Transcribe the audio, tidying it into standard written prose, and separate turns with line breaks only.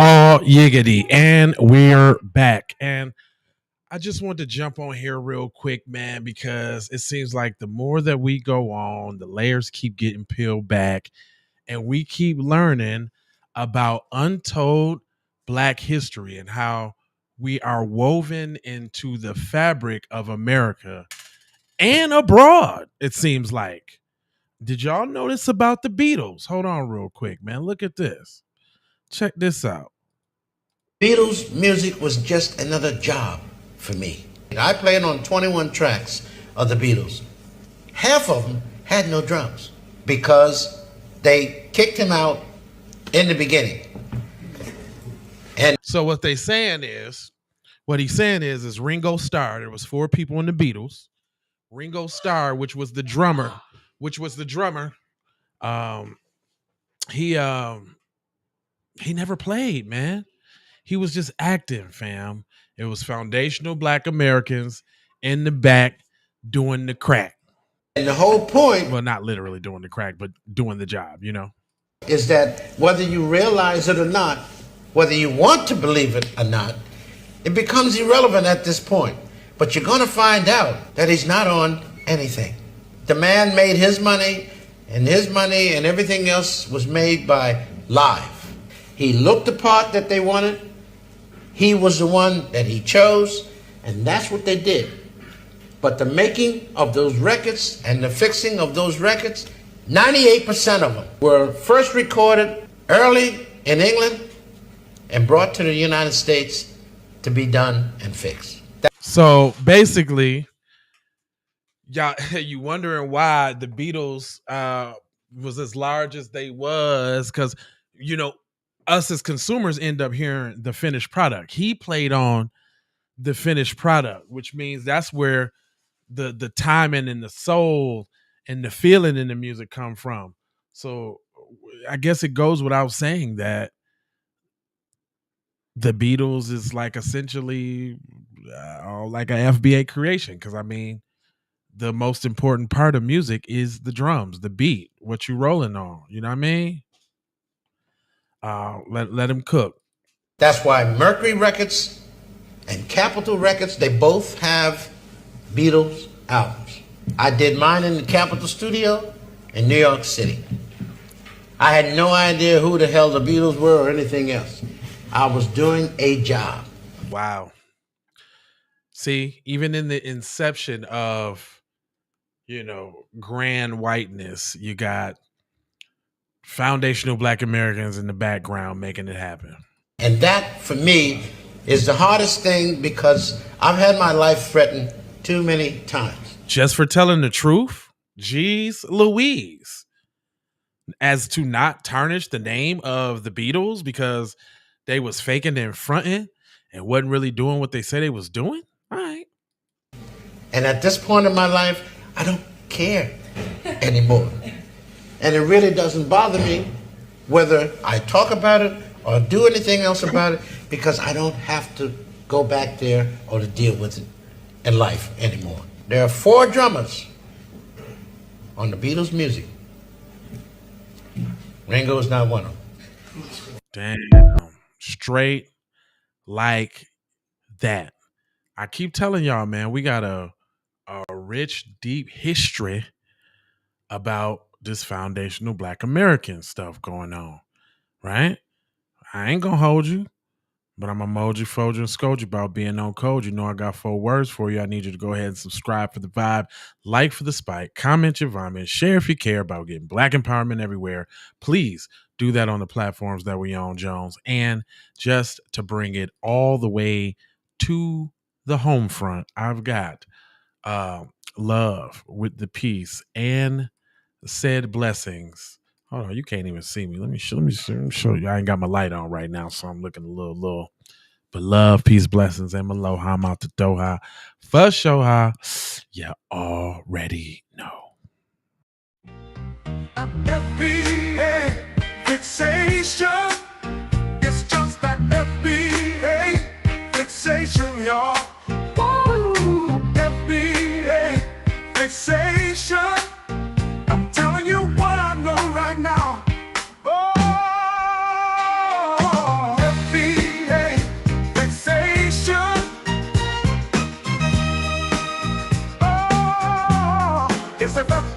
all yiggity, and we're back. And I just want to jump on here real quick, man, because it seems like the more that we go on, the layers keep getting peeled back, and we keep learning about untold Black history and how we are woven into the fabric of America and abroad, it seems like. Did y'all notice about the Beatles? Hold on real quick, man. Look at this. Check this out.
Beatles music was just another job for me. I played on 21 tracks of the Beatles. Half of them had no drums because they kicked him out in the beginning. And
So what he's saying is Ringo Starr. There was four people in the Beatles. Ringo Starr, which was the drummer, um, he never played, man. He was just acting, fam. It was foundational Black Americans in the back doing the crack.
the whole point
Well, not literally doing the crack, but doing the job, you know?
is that whether you realize it or not, whether you want to believe it or not, it becomes irrelevant at this point. But you're going to find out that he's not on anything. The man made his money and everything else was made by live. He looked the part that they wanted. He was the one that he chose, and that's what they did. But the making of those records and the fixing of those records, 98% of them were first recorded early in England and brought to the United States to be done and fixed.
So basically, y'all, you wondering why the Beatles was as large as they was, because us as consumers end up hearing the finished product. He played on the finished product, which means that's where the timing and the soul and the feeling in the music come from. So I guess it goes without saying that the Beatles is like essentially like a FBA creation, because I mean the most important part of music is the drums, the beat, what you rolling on. You know what I mean? Let him cook.
That's why Mercury Records and Capitol Records, they both have Beatles albums. I did mine in the Capitol Studio in New York City. I had no idea who the hell the Beatles were or anything else. I was doing a job.
Wow. See, even in the inception of, grand whiteness, you got foundational Black Americans in the background making it happen.
And that, for me, is the hardest thing because I've had my life threatened too many times.
Just for telling the truth? Jeez Louise. As to not tarnish the name of the Beatles because they was faking and fronting and wasn't really doing what they said they was doing? All right.
And at this point in my life, I don't care anymore. And it really doesn't bother me whether I talk about it or do anything else about it because I don't have to go back there or to deal with it in life anymore. There are 4 drummers on the Beatles music. Ringo is not one of them.
Damn. Straight like that. I keep telling y'all, man, we got a rich, deep history about this foundational Black American stuff going on, right? I ain't gonna hold you, but I'm gonna mold you, fold you, and scold you about being on code. You know I got 4 words for you. I need you to go ahead and subscribe for the vibe, like for the spike, comment your vomit, share if you care about getting Black empowerment everywhere. Please do that on the platforms that we own, Jones. And just to bring it all the way to the home front, I've got love with the peace and said blessings. Hold on, you can't even see me. Let me show you. I ain't got my light on right now, so I'm looking a little. But love, peace, blessings, and aloha. I'm out to Doha. First show, you already know.
FBA fixation. It's just that FBA fixation, y'all. Woo! FBA fixation. I'm telling you what I know right now. Oh, FBA It's the